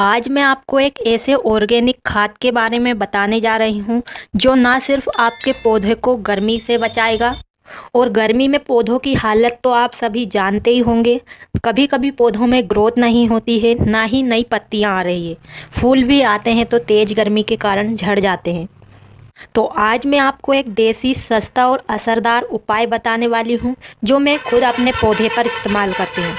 आज मैं आपको एक ऐसे ऑर्गेनिक खाद के बारे में बताने जा रही हूँ जो ना सिर्फ आपके पौधे को गर्मी से बचाएगा। और गर्मी में पौधों की हालत तो आप सभी जानते ही होंगे। कभी कभी पौधों में ग्रोथ नहीं होती है, ना ही नई पत्तियाँ आ रही है। फूल भी आते हैं तो तेज़ गर्मी के कारण झड़ जाते हैं। तो आज मैं आपको एक देसी, सस्ता और असरदार उपाय बताने वाली हूँ जो मैं खुद अपने पौधे पर इस्तेमाल करती हूँ।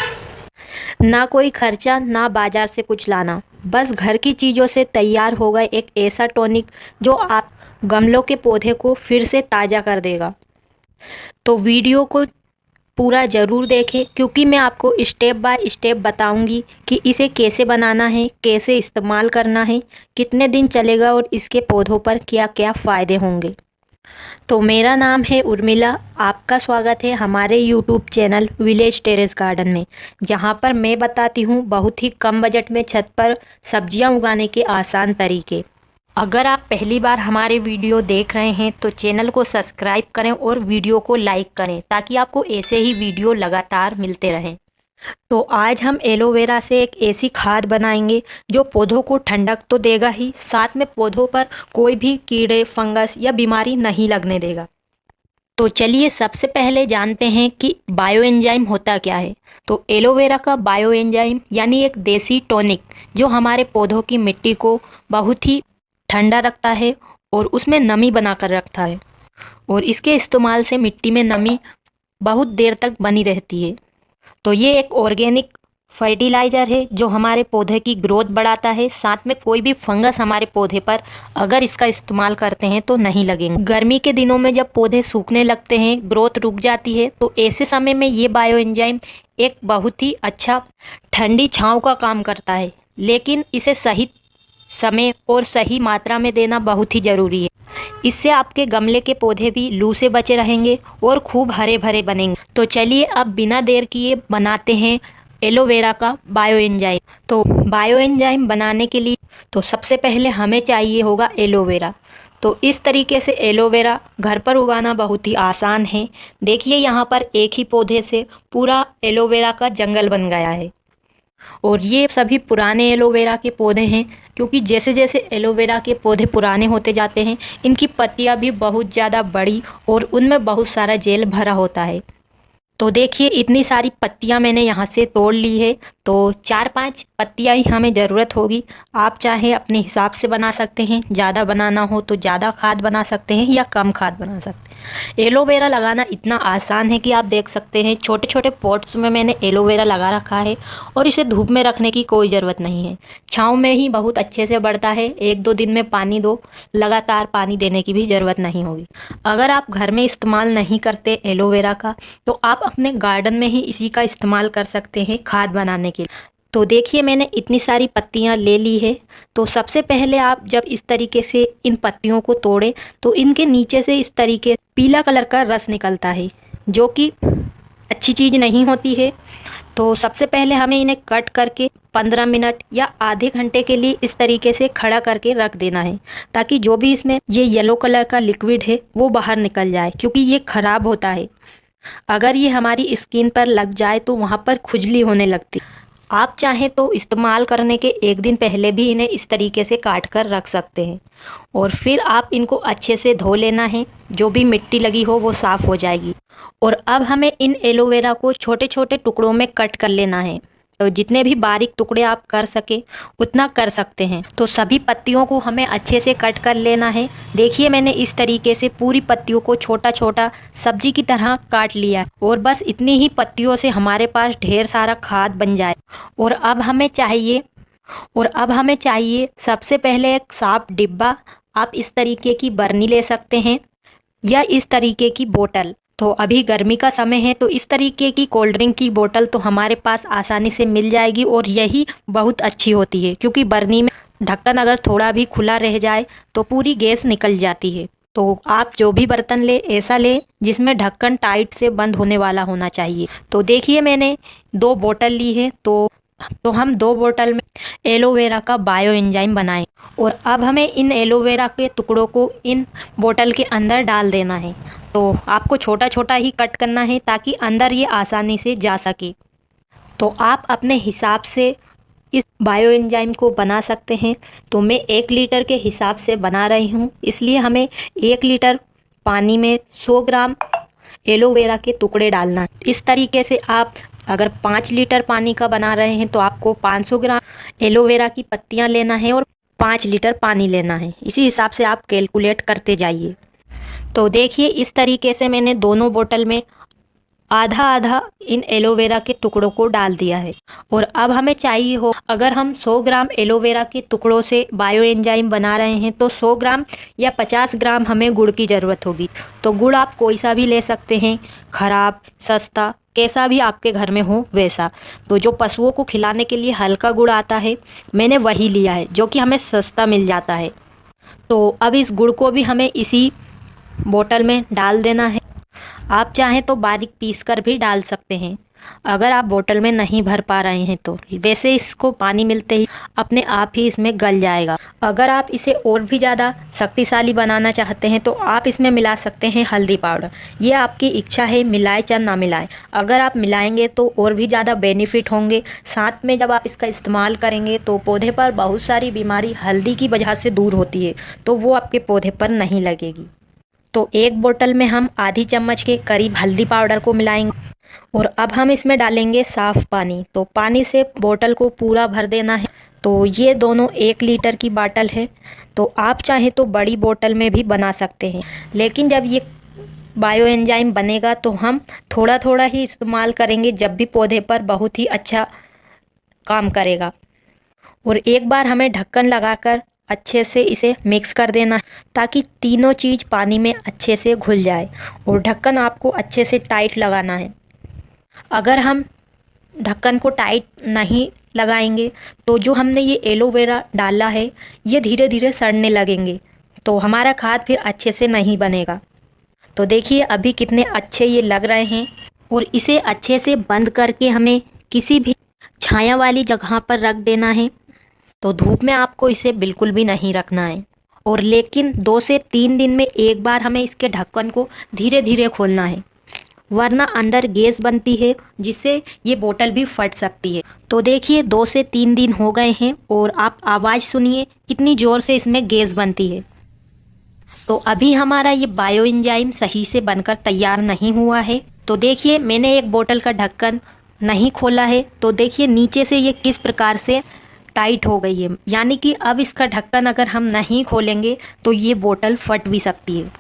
ना कोई खर्चा, ना बाजार से कुछ लाना, बस घर की चीज़ों से तैयार होगा एक ऐसा टॉनिक जो आप गमलों के पौधे को फिर से ताज़ा कर देगा। तो वीडियो को पूरा ज़रूर देखें क्योंकि मैं आपको स्टेप बाय स्टेप बताऊंगी कि इसे कैसे बनाना है, कैसे इस्तेमाल करना है, कितने दिन चलेगा और इसके पौधों पर क्या क्या फ़ायदे होंगे। तो मेरा नाम है उर्मिला। आपका स्वागत है हमारे YouTube channel village terrace garden में, जहां पर मैं बताती हूं बहुत ही कम बजट में छत पर सब्जियां उगाने के आसान तरीके। अगर आप पहली बार हमारे वीडियो देख रहे हैं तो चैनल को सब्सक्राइब करें और वीडियो को लाइक करें ताकि आपको ऐसे ही वीडियो लगातार मिलते रहें। तो आज हम एलोवेरा से एक ऐसी खाद बनाएंगे जो पौधों को ठंडक तो देगा ही, साथ में पौधों पर कोई भी कीड़े, फंगस या बीमारी नहीं लगने देगा। तो चलिए सबसे पहले जानते हैं कि बायो एंजाइम होता क्या है। तो एलोवेरा का बायो एंजाइम यानी एक देसी टॉनिक जो हमारे पौधों की मिट्टी को बहुत ही ठंडा रखता है और उसमें नमी बनाकर रखता है, और इसके इस्तेमाल से मिट्टी में नमी बहुत देर तक बनी रहती है। तो ये एक ऑर्गेनिक फर्टिलाइज़र है जो हमारे पौधे की ग्रोथ बढ़ाता है, साथ में कोई भी फंगस हमारे पौधे पर अगर इसका इस्तेमाल करते हैं तो नहीं लगेंगे। गर्मी के दिनों में जब पौधे सूखने लगते हैं, ग्रोथ रुक जाती है, तो ऐसे समय में ये बायो एंजाइम एक बहुत ही अच्छा ठंडी छांव का काम करता है। लेकिन इसे सही समय और सही मात्रा में देना बहुत ही ज़रूरी है। इससे आपके गमले के पौधे भी लू से बचे रहेंगे और खूब हरे भरे बनेंगे। तो चलिए अब बिना देर किए बनाते हैं एलोवेरा का बायो एंजाइम। तो बायो एंजाइम बनाने के लिए तो सबसे पहले हमें चाहिए होगा एलोवेरा। तो इस तरीके से एलोवेरा घर पर उगाना बहुत ही आसान है। देखिए यहाँ पर एक ही पौधे से पूरा एलोवेरा का जंगल बन गया है। और ये सभी पुराने एलोवेरा के पौधे हैं, क्योंकि जैसे जैसे एलोवेरा के पौधे पुराने होते जाते हैं इनकी पत्तियां भी बहुत ज़्यादा बड़ी और उनमें बहुत सारा जेल भरा होता है। तो देखिए इतनी सारी पत्तियां मैंने यहाँ से तोड़ ली है। तो 4-5 पत्तियां ही हमें ज़रूरत होगी। आप चाहे अपने हिसाब से बना सकते हैं, ज़्यादा बनाना हो तो ज़्यादा खाद बना सकते हैं या कम खाद बना सकते हैं। एलोवेरा लगाना इतना आसान है कि आप देख सकते हैं छोटे छोटे पॉट्स में मैंने एलोवेरा लगा रखा है और इसे धूप में रखने की कोई ज़रूरत नहीं है। छाँव में ही बहुत अच्छे से बढ़ता है। 1-2 दिन में पानी दो, लगातार पानी देने की भी ज़रूरत नहीं होगी। अगर आप घर में इस्तेमाल नहीं करते एलोवेरा का तो आप अपने गार्डन में ही इसी का इस्तेमाल कर सकते हैं खाद बनाने के लिए। तो देखिए मैंने इतनी सारी पत्तियां ले ली है। तो सबसे पहले आप जब इस तरीके से इन पत्तियों को तोड़ें तो इनके नीचे से इस तरीके पीला कलर का रस निकलता है, जो कि अच्छी चीज़ नहीं होती है। तो सबसे पहले हमें इन्हें कट करके 15 मिनट या आधे घंटे के लिए इस तरीके से खड़ा करके रख देना है, ताकि जो भी इसमें ये येलो कलर का लिक्विड है वो बाहर निकल जाए, क्योंकि ये ख़राब होता है। अगर ये हमारी स्किन पर लग जाए तो वहाँ पर खुजली होने लगती। आप चाहें तो इस्तेमाल करने के 1 दिन पहले भी इन्हें इस तरीके से काट कर रख सकते हैं, और फिर आप इनको अच्छे से धो लेना है। जो भी मिट्टी लगी हो वो साफ़ हो जाएगी। और अब हमें इन एलोवेरा को छोटे छोटे टुकड़ों में कट कर लेना है। तो जितने भी बारीक टुकड़े आप कर सके उतना कर सकते हैं। तो सभी पत्तियों को हमें अच्छे से कट कर लेना है। देखिए मैंने इस तरीके से पूरी पत्तियों को छोटा छोटा सब्जी की तरह काट लिया, और बस इतनी ही पत्तियों से हमारे पास ढेर सारा खाद बन जाए। और अब हमें चाहिए सबसे पहले एक साफ डिब्बा। आप इस तरीके की बरनी ले सकते हैं या इस तरीके की बोतल। तो अभी गर्मी का समय है तो इस तरीके की कोल्ड ड्रिंक की बोतल तो हमारे पास आसानी से मिल जाएगी, और यही बहुत अच्छी होती है, क्योंकि बरनी में ढक्कन अगर थोड़ा भी खुला रह जाए तो पूरी गैस निकल जाती है। तो आप जो भी बर्तन ले ऐसा ले जिसमें ढक्कन टाइट से बंद होने वाला होना चाहिए। तो देखिए मैंने 2 बोतल ली है। तो हम 2 बोतल में एलोवेरा का बायो एंजाइम बनाएं, और अब हमें इन एलोवेरा के टुकड़ों को इन बोतल के अंदर डाल देना है। तो आपको छोटा छोटा ही कट करना है ताकि अंदर ये आसानी से जा सके। तो आप अपने हिसाब से इस बायो एंजाइम को बना सकते हैं। तो मैं 1 लीटर के हिसाब से बना रही हूँ, इसलिए हमें 1 लीटर पानी में 100 ग्राम एलोवेरा के टुकड़े डालना है। इस तरीके से आप अगर 5 लीटर पानी का बना रहे हैं तो आपको 500 ग्राम एलोवेरा की पत्तियां लेना है और 5 लीटर पानी लेना है। इसी हिसाब से आप कैलकुलेट करते जाइए। तो देखिए इस तरीके से मैंने दोनों बोतल में आधा आधा इन एलोवेरा के टुकड़ों को डाल दिया है। और अब हमें चाहिए हो, अगर हम 100 ग्राम एलोवेरा के टुकड़ों से बायो एंजाइम बना रहे हैं तो 100 ग्राम या 50 ग्राम हमें गुड़ की ज़रूरत होगी। तो गुड़ आप कोई सा भी ले सकते हैं, ख़राब, सस्ता, कैसा भी आपके घर में हो वैसा। तो जो पशुओं को खिलाने के लिए हल्का गुड़ आता है मैंने वही लिया है, जो कि हमें सस्ता मिल जाता है। तो अब इस गुड़ को भी हमें इसी बोतल में डाल देना है। आप चाहें तो बारीक पीस कर भी डाल सकते हैं, अगर आप बोतल में नहीं भर पा रहे हैं तो। वैसे इसको पानी मिलते ही अपने आप ही इसमें गल जाएगा। अगर आप इसे और भी ज़्यादा शक्तिशाली बनाना चाहते हैं तो आप इसमें मिला सकते हैं हल्दी पाउडर। ये आपकी इच्छा है, मिलाए या ना मिलाएं। अगर आप मिलाएंगे तो और भी ज़्यादा बेनिफिट होंगे। साथ में जब आप इसका इस्तेमाल करेंगे तो पौधे पर बहुत सारी बीमारी हल्दी की वजह से दूर होती है, तो वो आपके पौधे पर नहीं लगेगी। तो 1 बोतल में हम आधी चम्मच के करीब हल्दी पाउडर को मिलाएंगे और अब हम इसमें डालेंगे साफ़ पानी। तो पानी से बोतल को पूरा भर देना है। तो ये दोनों 1 लीटर की बोतल है। तो आप चाहें तो बड़ी बोतल में भी बना सकते हैं, लेकिन जब ये बायो एंजाइम बनेगा तो हम थोड़ा थोड़ा ही इस्तेमाल करेंगे, जब भी पौधे पर बहुत ही अच्छा काम करेगा। और एक बार हमें ढक्कन लगाकर अच्छे से इसे मिक्स कर देना है, ताकि तीनों चीज़ पानी में अच्छे से घुल जाए। और ढक्कन आपको अच्छे से टाइट लगाना है। अगर हम ढक्कन को टाइट नहीं लगाएंगे तो जो हमने ये एलोवेरा डाला है ये धीरे धीरे सड़ने लगेंगे, तो हमारा खाद फिर अच्छे से नहीं बनेगा। तो देखिए अभी कितने अच्छे ये लग रहे हैं। और इसे अच्छे से बंद करके हमें किसी भी छाया वाली जगह पर रख देना है। तो धूप में आपको इसे बिल्कुल भी नहीं रखना है। और लेकिन 2 से 3 दिन में एक बार हमें इसके ढक्कन को धीरे धीरे खोलना है, वरना अंदर गैस बनती है जिससे ये बोतल भी फट सकती है। तो देखिए 2 से 3 दिन हो गए हैं और आप आवाज़ सुनिए कितनी ज़ोर से इसमें गैस बनती है। तो अभी हमारा ये बायो एंजाइम सही से बनकर तैयार नहीं हुआ है। तो देखिए मैंने एक बोतल का ढक्कन नहीं खोला है, तो देखिए नीचे से ये किस प्रकार से टाइट हो गई है। यानी कि अब इसका ढक्कन अगर हम नहीं खोलेंगे तो ये बोतल फट भी सकती है।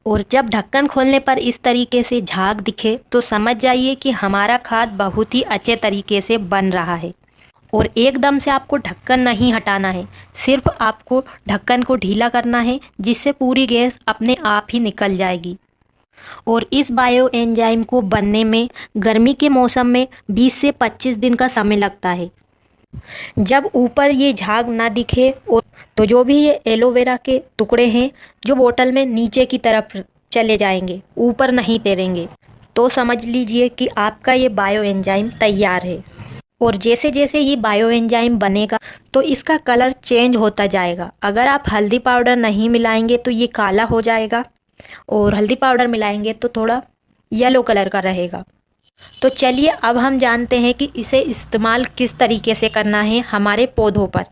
और जब ढक्कन खोलने पर इस तरीके से झाग दिखे तो समझ जाइए कि हमारा खाद बहुत ही अच्छे तरीके से बन रहा है। और एकदम से आपको ढक्कन नहीं हटाना है, सिर्फ आपको ढक्कन को ढीला करना है, जिससे पूरी गैस अपने आप ही निकल जाएगी। और इस बायो एंजाइम को बनने में गर्मी के मौसम में 20 से 25 दिन का समय लगता है। जब ऊपर ये झाग ना दिखे और तो जो भी ये एलोवेरा के टुकड़े हैं जो बोतल में नीचे की तरफ चले जाएंगे, ऊपर नहीं तैरेंगे, तो समझ लीजिए कि आपका ये बायो एंजाइम तैयार है। और जैसे जैसे ये बायो एंजाइम बनेगा तो इसका कलर चेंज होता जाएगा। अगर आप हल्दी पाउडर नहीं मिलाएंगे तो ये काला हो जाएगा, और हल्दी पाउडर मिलाएंगे तो थोड़ा येलो कलर का रहेगा। तो चलिए अब हम जानते हैं कि इसे इस्तेमाल किस तरीके से करना है हमारे पौधों पर।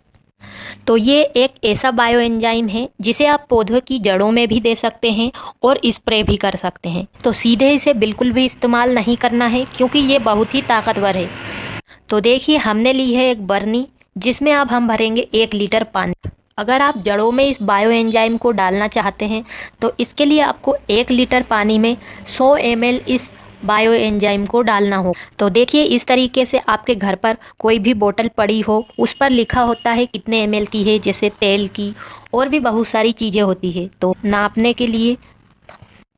तो ये एक ऐसा बायो एंजाइम है जिसे आप पौधों की जड़ों में भी दे सकते हैं और स्प्रे भी कर सकते हैं। तो सीधे इसे बिल्कुल भी इस्तेमाल नहीं करना है, क्योंकि ये बहुत ही ताकतवर है। तो देखिए हमने ली है एक बरनी, जिसमें अब हम भरेंगे 1 लीटर पानी। अगर आप जड़ों में इस बायो एंजाइम को डालना चाहते हैं तो इसके लिए आपको 1 लीटर पानी में 100 ml इस बायो एंजाइम को डालना हो। तो देखिए इस तरीके से आपके घर पर कोई भी बोतल पड़ी हो, उस पर लिखा होता है कितने ml की है, जैसे तेल की, और भी बहुत सारी चीज़ें होती है। तो नापने के लिए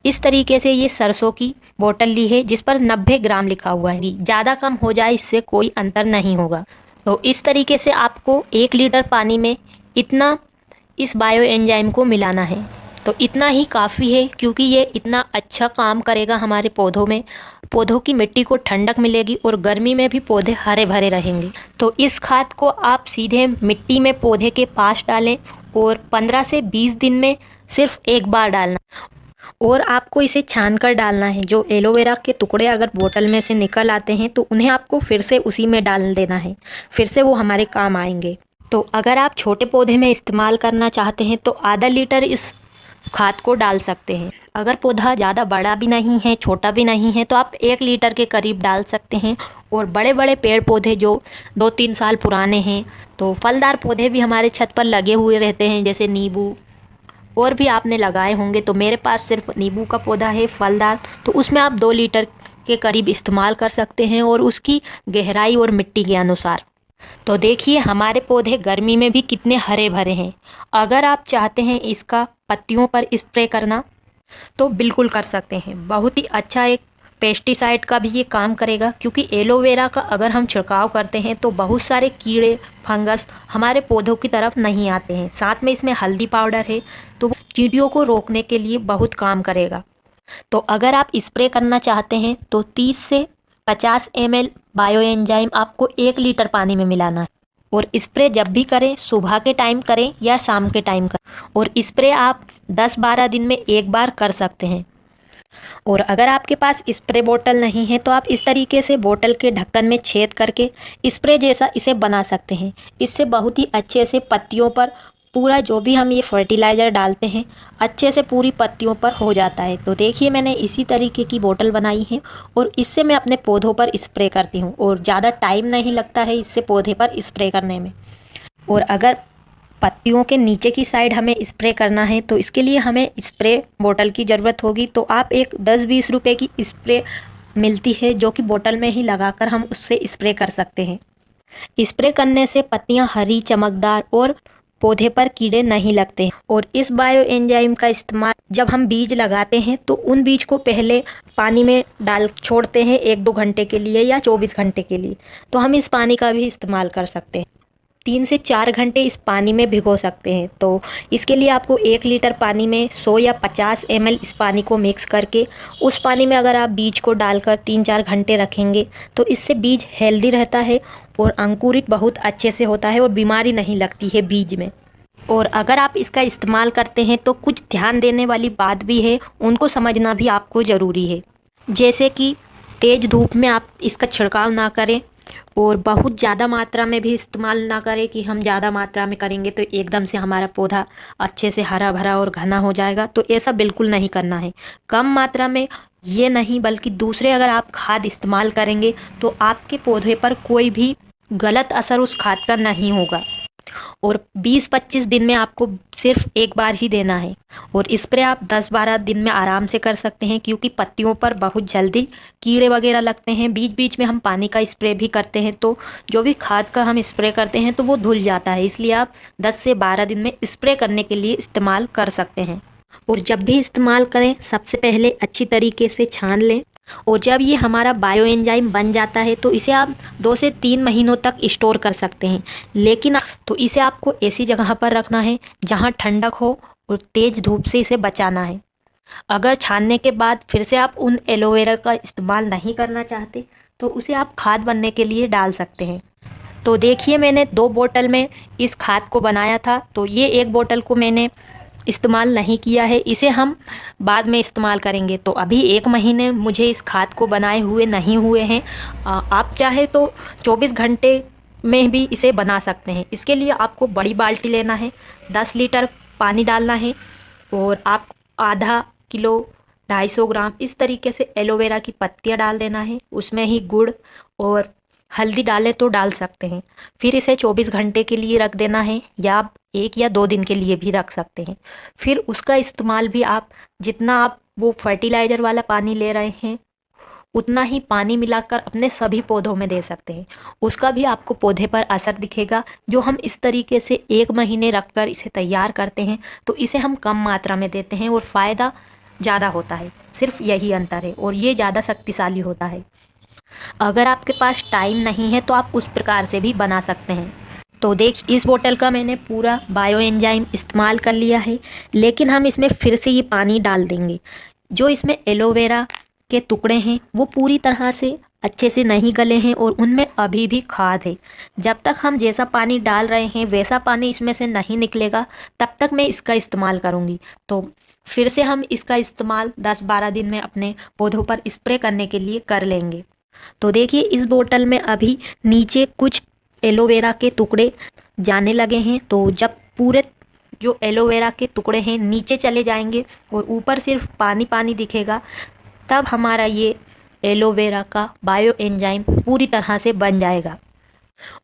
इस तरीके से ये सरसों की बोतल ली है, जिस पर 90 ग्राम लिखा हुआ है। ज़्यादा कम हो जाए इससे कोई अंतर नहीं होगा। तो इस तरीके से आपको 1 लीटर पानी में इतना इस बायो एंजाइम को मिलाना है। तो इतना ही काफ़ी है, क्योंकि ये इतना अच्छा काम करेगा हमारे पौधों में। पौधों की मिट्टी को ठंडक मिलेगी और गर्मी में भी पौधे हरे भरे रहेंगे। तो इस खाद को आप सीधे मिट्टी में पौधे के पास डालें और 15 से 20 दिन में सिर्फ एक बार डालना। और आपको इसे छान कर डालना है। जो एलोवेरा के टुकड़े अगर बोतल में से निकल आते हैं तो उन्हें आपको फिर से उसी में डाल देना है, फिर से वो हमारे काम आएंगे। तो अगर आप छोटे पौधे में इस्तेमाल करना चाहते हैं तो आधा लीटर इस खाद को डाल सकते हैं। अगर पौधा ज़्यादा बड़ा भी नहीं है, छोटा भी नहीं है, तो आप 1 लीटर के करीब डाल सकते हैं। और बड़े बड़े पेड़ पौधे जो 2-3 साल पुराने हैं, तो फलदार पौधे भी हमारे छत पर लगे हुए रहते हैं, जैसे नींबू और भी आपने लगाए होंगे। तो मेरे पास सिर्फ नींबू का पौधा है फलदार, तो उसमें आप 2 लीटर के करीब इस्तेमाल कर सकते हैं, और उसकी गहराई और मिट्टी के अनुसार। तो देखिए हमारे पौधे गर्मी में भी कितने हरे भरे हैं। अगर आप चाहते हैं इसका पत्तियों पर स्प्रे करना तो बिल्कुल कर सकते हैं। बहुत ही अच्छा एक पेस्टिसाइड का भी ये काम करेगा, क्योंकि एलोवेरा का अगर हम छिड़काव करते हैं तो बहुत सारे कीड़े फंगस हमारे पौधों की तरफ नहीं आते हैं। साथ में इसमें हल्दी पाउडर है, तो वो चींटियों को रोकने के लिए बहुत काम करेगा। तो अगर आप स्प्रे करना चाहते हैं तो 30 से 50 ml बायो एंजाइम आपको 1 लीटर पानी में मिलाना है। और स्प्रे जब भी करें, सुबह के टाइम करें या शाम के टाइम करें। और स्प्रे आप 10-12 दिन में एक बार कर सकते हैं। और अगर आपके पास स्प्रे बोतल नहीं है तो आप इस तरीके से बोतल के ढक्कन में छेद करके स्प्रे जैसा इसे बना सकते हैं। इससे बहुत ही अच्छे से पत्तियों पर पूरा जो भी हम ये फर्टिलाइज़र डालते हैं अच्छे से पूरी पत्तियों पर हो जाता है। तो देखिए मैंने इसी तरीके की बोतल बनाई है और इससे मैं अपने पौधों पर स्प्रे करती हूँ, और ज़्यादा टाइम नहीं लगता है इससे पौधे पर स्प्रे करने में। और अगर पत्तियों के नीचे की साइड हमें स्प्रे करना है तो इसके लिए हमें स्प्रे बोतल की ज़रूरत होगी। तो आप एक 10-20 रुपए की स्प्रे मिलती है जो कि बोतल में ही लगाकर हम उससे स्प्रे कर सकते हैं। स्प्रे करने से पत्तियां हरी, चमकदार और पौधे पर कीड़े नहीं लगते हैं। और इस बायो एंजाइम का इस्तेमाल जब हम बीज लगाते हैं तो उन बीज को पहले पानी में डाल छोड़ते हैं 1-2 घंटे के लिए या 24 घंटे के लिए। तो हम इस पानी का भी इस्तेमाल कर सकते हैं। 3 से 4 घंटे इस पानी में भिगो सकते हैं। तो इसके लिए आपको 1 लीटर पानी में 100 या 50 ml इस पानी को मिक्स करके उस पानी में अगर आप बीज को डालकर 3-4 घंटे रखेंगे तो इससे बीज हेल्दी रहता है और अंकुरित बहुत अच्छे से होता है और बीमारी नहीं लगती है बीज में। और अगर आप इसका इस्तेमाल करते हैं तो कुछ ध्यान देने वाली बात भी है, उनको समझना भी आपको ज़रूरी है। जैसे कि तेज़ धूप में आप इसका छिड़काव ना करें और बहुत ज़्यादा मात्रा में भी इस्तेमाल ना करें कि हम ज़्यादा मात्रा में करेंगे तो एकदम से हमारा पौधा अच्छे से हरा भरा और घना हो जाएगा। तो ऐसा बिल्कुल नहीं करना है। कम मात्रा में ये नहीं बल्कि दूसरे अगर आप खाद इस्तेमाल करेंगे तो आपके पौधे पर कोई भी गलत असर उस खाद का नहीं होगा। और 20-25 दिन में आपको सिर्फ एक बार ही देना है। और स्प्रे आप 10-12 दिन में आराम से कर सकते हैं, क्योंकि पत्तियों पर बहुत जल्दी कीड़े वगैरह लगते हैं। बीच बीच में हम पानी का स्प्रे भी करते हैं, तो जो भी खाद का हम स्प्रे करते हैं तो वो धुल जाता है। इसलिए आप 10 से 12 दिन में स्प्रे करने के लिए इस्तेमाल कर सकते हैं। और जब भी इस्तेमाल करें सबसे पहले अच्छी तरीके से छान लें। और जब ये हमारा बायो एंजाइम बन जाता है तो इसे आप 2 से 3 महीनों तक स्टोर कर सकते हैं। लेकिन तो इसे आपको ऐसी जगह पर रखना है जहां ठंडक हो और तेज़ धूप से इसे बचाना है। अगर छानने के बाद फिर से आप उन एलोवेरा का इस्तेमाल नहीं करना चाहते तो उसे आप खाद बनने के लिए डाल सकते हैं। तो देखिए मैंने 2 बोतल में इस खाद को बनाया था, तो ये 1 बोतल को मैंने इस्तेमाल नहीं किया है, इसे हम बाद में इस्तेमाल करेंगे। तो अभी 1 महीने मुझे इस खाद को बनाए हुए नहीं हुए हैं। आप चाहे तो 24 घंटे में भी इसे बना सकते हैं। इसके लिए आपको बड़ी बाल्टी लेना है, 10 लीटर पानी डालना है और आप आधा किलो 250 ग्राम इस तरीके से एलोवेरा की पत्तियां डाल देना है। उसमें ही गुड़ और हल्दी डालें तो डाल सकते हैं। फिर इसे 24 घंटे के लिए रख देना है, या आप 1 या 2 दिन के लिए भी रख सकते हैं। फिर उसका इस्तेमाल भी आप जितना आप वो फर्टिलाइज़र वाला पानी ले रहे हैं उतना ही पानी मिलाकर अपने सभी पौधों में दे सकते हैं। उसका भी आपको पौधे पर असर दिखेगा। जो हम इस तरीके से 1 महीने रखकर इसे तैयार करते हैं तो इसे हम कम मात्रा में देते हैं और फ़ायदा ज़्यादा होता है। सिर्फ यही अंतर है, और ये ज़्यादा शक्तिशाली होता है। अगर आपके पास टाइम नहीं है तो आप उस प्रकार से भी बना सकते हैं। तो देख, इस बोतल का मैंने पूरा बायो एंजाइम इस्तेमाल कर लिया है, लेकिन हम इसमें फिर से ये पानी डाल देंगे। जो इसमें एलोवेरा के टुकड़े हैं वो पूरी तरह से अच्छे से नहीं गले हैं और उनमें अभी भी खाद है। जब तक हम जैसा पानी डाल रहे हैं वैसा पानी इसमें से नहीं निकलेगा तब तक मैं इसका इस्तेमाल करूँगी। तो फिर से हम इसका इस्तेमाल 10-12 दिन में अपने पौधों पर स्प्रे करने के लिए कर लेंगे। तो देखिए इस बोतल में अभी नीचे कुछ एलोवेरा के टुकड़े जाने लगे हैं। तो जब पूरे जो एलोवेरा के टुकड़े हैं नीचे चले जाएंगे और ऊपर सिर्फ पानी पानी दिखेगा, तब हमारा ये एलोवेरा का बायो एंजाइम पूरी तरह से बन जाएगा।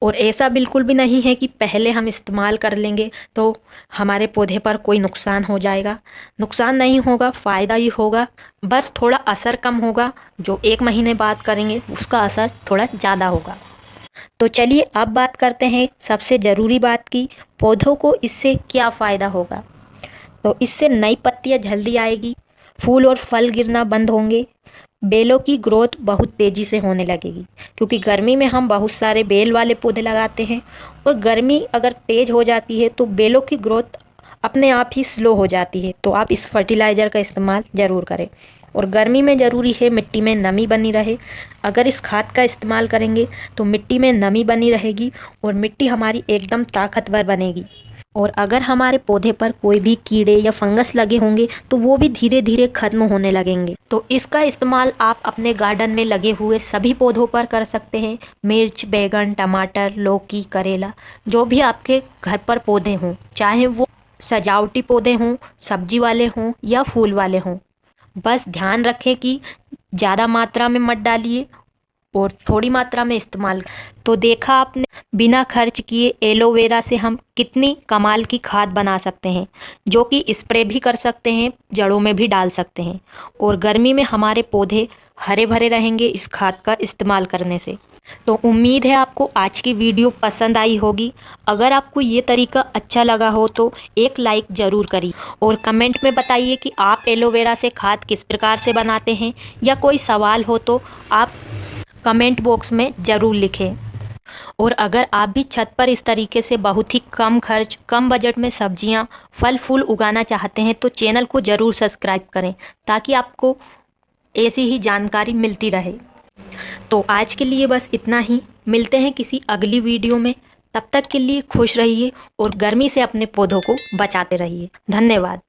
और ऐसा बिल्कुल भी नहीं है कि पहले हम इस्तेमाल कर लेंगे तो हमारे पौधे पर कोई नुकसान हो जाएगा। नुकसान नहीं होगा, फ़ायदा ही होगा, बस थोड़ा असर कम होगा। जो 1 महीने बाद करेंगे उसका असर थोड़ा ज़्यादा होगा। तो चलिए अब बात करते हैं सबसे ज़रूरी बात की, पौधों को इससे क्या फ़ायदा होगा। तो इससे नई पत्तियाँ जल्दी आएगी, फूल और फल गिरना बंद होंगे, बेलों की ग्रोथ बहुत तेज़ी से होने लगेगी, क्योंकि गर्मी में हम बहुत सारे बेल वाले पौधे लगाते हैं और गर्मी अगर तेज़ हो जाती है तो बेलों की ग्रोथ अपने आप ही स्लो हो जाती है। तो आप इस फर्टिलाइज़र का इस्तेमाल ज़रूर करें। और गर्मी में ज़रूरी है मिट्टी में नमी बनी रहे। अगर इस खाद का इस्तेमाल करेंगे तो मिट्टी में नमी बनी रहेगी और मिट्टी हमारी एकदम ताकतवर बनेगी। और अगर हमारे पौधे पर कोई भी कीड़े या फंगस लगे होंगे तो वो भी धीरे धीरे खत्म होने लगेंगे। तो इसका इस्तेमाल आप अपने गार्डन में लगे हुए सभी पौधों पर कर सकते हैं। मिर्च, बैगन, टमाटर, लौकी, करेला, जो भी आपके घर पर पौधे हों, चाहे वो सजावटी पौधे हों, सब्जी वाले हों या फूल वाले हों, बस ध्यान रखें कि ज़्यादा मात्रा में मत डालिए और थोड़ी मात्रा में इस्तेमाल। तो देखा आपने, बिना खर्च किए एलोवेरा से हम कितनी कमाल की खाद बना सकते हैं, जो कि स्प्रे भी कर सकते हैं, जड़ों में भी डाल सकते हैं। और गर्मी में हमारे पौधे हरे भरे रहेंगे इस खाद का इस्तेमाल करने से। तो उम्मीद है आपको आज की वीडियो पसंद आई होगी। अगर आपको ये तरीका अच्छा लगा हो तो एक लाइक ज़रूर करिए और कमेंट में बताइए कि आप एलोवेरा से खाद किस प्रकार से बनाते हैं, या कोई सवाल हो तो आप कमेंट बॉक्स में ज़रूर लिखें। और अगर आप भी छत पर इस तरीके से बहुत ही कम खर्च, कम बजट में सब्जियां, फल फूल उगाना चाहते हैं तो चैनल को ज़रूर सब्सक्राइब करें, ताकि आपको ऐसी ही जानकारी मिलती रहे। तो आज के लिए बस इतना ही। मिलते हैं किसी अगली वीडियो में। तब तक के लिए खुश रहिए और गर्मी से अपने पौधों को बचाते रहिए। धन्यवाद।